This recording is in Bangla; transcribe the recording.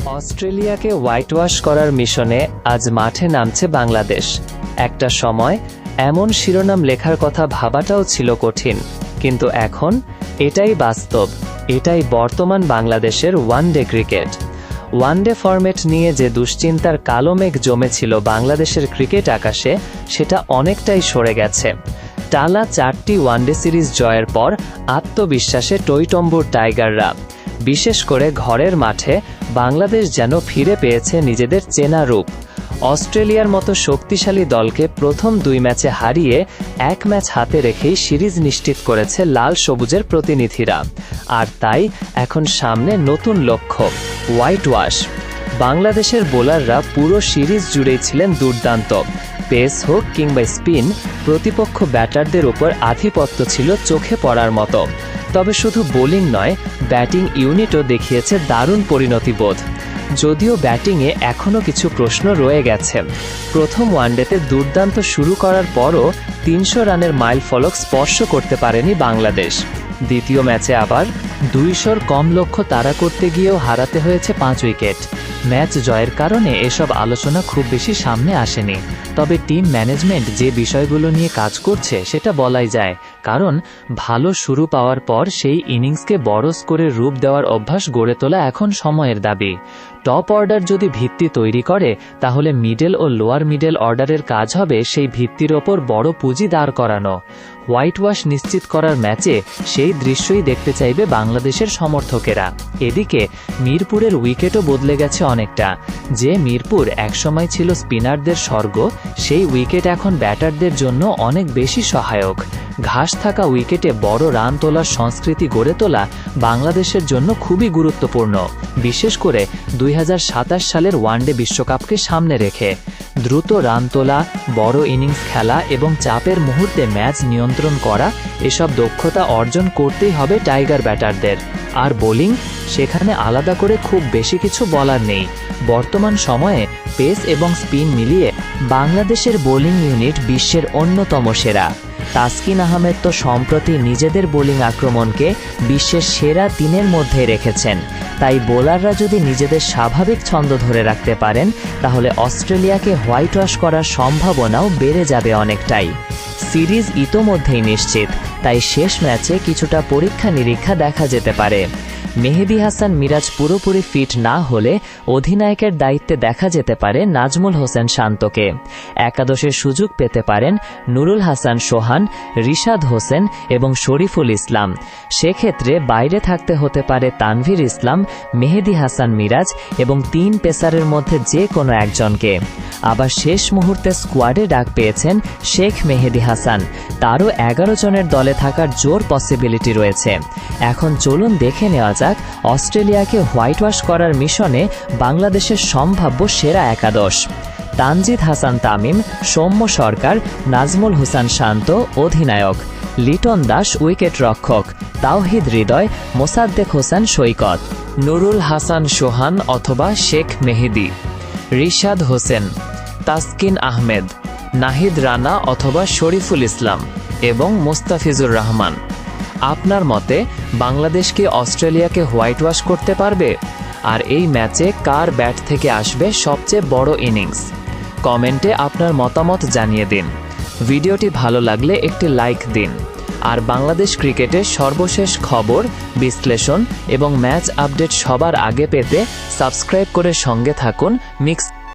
অস্ট্রেলিয়াকে হোয়াইট ওয়াশ করার মিশনে আজ মাঠে নামছে বাংলাদেশ। একটা সময় এমন শিরোনাম লেখার কথা ভাবাটাও ছিল কঠিন, কিন্তু এখন এটাই বাস্তব। এটাই বর্তমান বাংলাদেশের ওয়ানডে ক্রিকেট। ওয়ানডে ফরম্যাট নিয়ে যে দুশ্চিন্তার কালো মেঘ জমেছিল বাংলাদেশের ক্রিকেট আকাশে, সেটা অনেকটাই সরে গেছে। টানা 4টি ওয়ানডে সিরিজ জয়ের পর আত্মবিশ্বাসে টইটম্বুর টাইগাররা। বিশেষ করে ঘরের মাঠে বাংলাদেশ যেন ফিরে পেয়েছে নিজেদের চেনা রূপ। অস্ট্রেলিয়ার মতো শক্তিশালী দলকে প্রথম 2 ম্যাচে হারিয়ে 1 ম্যাচ হাতে রেখেই সিরিজ নিশ্চিত করেছে লাল সবুজের প্রতিনিধিরা। আর তাই এখন সামনে নতুন লক্ষ্য, হোয়াইট ওয়াশ। বাংলাদেশের বোলাররা পুরো সিরিজ জুড়েই ছিলেন দুর্দান্ত। পেস হোক কিংবা স্পিন, প্রতিপক্ষ ব্যাটারদের উপর আধিপত্য ছিল চোখে পড়ার মতো। তবে শুধু বোলিং নয়, ব্যাটিং ইউনিটও দেখিয়েছে দারুণ পরিণতিবোধ। যদিও ব্যাটিংয়ে এখনও কিছু প্রশ্ন রয়ে গেছে। প্রথম ওয়ানডেতে দুর্দান্ত শুরু করার পরও 300 রানের মাইলফলক স্পর্শ করতে পারেনি বাংলাদেশ। দ্বিতীয় ম্যাচে আবার 200-র কম লক্ষ্য তাড়া করতে গিয়েও হারাতে হয়েছে 5 উইকেট। ম্যাচ জয়ের কারণে এসব আলোচনা খুব বেশি সামনে আসেনি। তবে টিম ম্যানেজমেন্ট যে বিষয়গুলো নিয়ে কাজ করছে সেটা বলাই যায়, কারণ ভালো শুরু পাওয়ার পর সেই ইনিংসকে বড় স্কোরের রূপ দেওয়ার অভ্যাস গড়ে তোলা এখন সময়ের দাবি। টপ অর্ডার যদি ভিত্তি তৈরি করে, তাহলে মিডল ও লোয়ার মিডল অর্ডারের কাজ হবে সেই ভিত্তির ওপর বড় পুঁজি দাঁড় করানো। হোয়াইট ওয়াশ নিশ্চিত করার ম্যাচে সেই দৃশ্যই দেখতে চাইবে বাংলাদেশের সমর্থকেরা। এদিকে মিরপুরের উইকেটও বদলে গেছে অনেকটা। যে মিরপুর একসময় ছিল স্পিনারদের স্বর্গ, সেই উইকেট এখন ব্যাটারদের জন্য অনেক বেশি সহায়ক। ঘাস থাকা উইকেটে বড় রান তোলার সংস্কৃতি গড়ে তোলা বাংলাদেশের জন্য খুবই গুরুত্বপূর্ণ, বিশেষ করে 2027 সালের ওয়ানডে বিশ্বকাপকে সামনে রেখে। দ্রুত রান তোলা, বড় ইনিংস খেলা এবং চাপের মুহূর্তে ম্যাচ নিয়ন্ত্রণ করা, এসব দক্ষতা অর্জন করতেই হবে টাইগার ব্যাটারদের। আর বোলিং, সেখানে আলাদা করে খুব বেশি কিছু বলার নেই। বর্তমান সময়ে পেস এবং স্পিন মিলিয়ে বাংলাদেশের বোলিং ইউনিট বিশ্বের অন্যতম সেরা। তাসকিন আহমেদ তো সম্প্রতি নিজেদের বোলিং আক্রমণকে বিশ্বের সেরা 3-এর মধ্যে রেখেছেন। তাই বোলাররা যদি নিজেদের স্বাভাবিক ছন্দ ধরে রাখতে পারেন, তাহলে অস্ট্রেলিয়াকে হোয়াইট ওয়াশ করার সম্ভাবনাও বেড়ে যাবে অনেকটাই। সিরিজ ইতোমধ্যেই নিশ্চিত, তাই শেষ ম্যাচে কিছুটা পরীক্ষা নিরীক্ষা দেখা যেতে পারে। মেহেদী হাসান মিরাজ পুরোপুরি ফিট না হলে অধিনায়কের দায়িত্বে দেখা যেতে পারে নাজমুল হোসেন শান্তকে। একাদশের সুযোগ পেতে পারেন নুরুল হাসান সোহান, রিশাদ হোসেন এবং শরীফুল ইসলাম। সেক্ষেত্রে বাইরে থাকতে হতে পারে তানভীর ইসলাম, মেহেদী হাসান মিরাজ এবং 3 পেসারের মধ্যে যে কোনো একজনকে। আবার শেষ মুহূর্তে স্কোয়াডে ডাক পেয়েছেন শেখ মেহেদী হাসান। তারও 11 জনের দলে থাকার জোর পসিবিলিটি রয়েছে। এখন চলুন দেখে নেওয়া যাক অস্ট্রেলিয়াকে হোয়াইট ওয়াশ করার মিশনে বাংলাদেশের সম্ভাব্য সেরা একাদশ। তানজিদ হাসান তামিম, সৌম্য সরকার, নাজমুল হোসেন শান্ত অধিনায়ক, লিটন দাস উইকেট রক্ষক, তাওহিদ হৃদয়, মোসাদ্দেক হোসেন সৈকত, নুরুল হাসান সোহান অথবা শেখ মেহেদী, রিশাদ হোসেন, তাসকিন আহমেদ, নাহিদ রানা অথবা শরীফুল ইসলাম এবং মোস্তাফিজুর রহমান। আপনার মতে বাংলাদেশ কি অস্ট্রেলিয়াকে হোয়াইট ওয়াশ করতে পারবে? আর এই ম্যাচে কার ব্যাট থেকে আসবে সবচেয়ে বড় ইনিংস? কমেন্টে আপনার মতামত জানিয়ে দিন। ভিডিওটি ভালো লাগলে একটি লাইক দিন। আর বাংলাদেশ ক্রিকেটের সর্বশেষ খবর, বিশ্লেষণ এবং ম্যাচ আপডেট সবার আগে পেতে সাবস্ক্রাইব করে সঙ্গে থাকুন মিক্স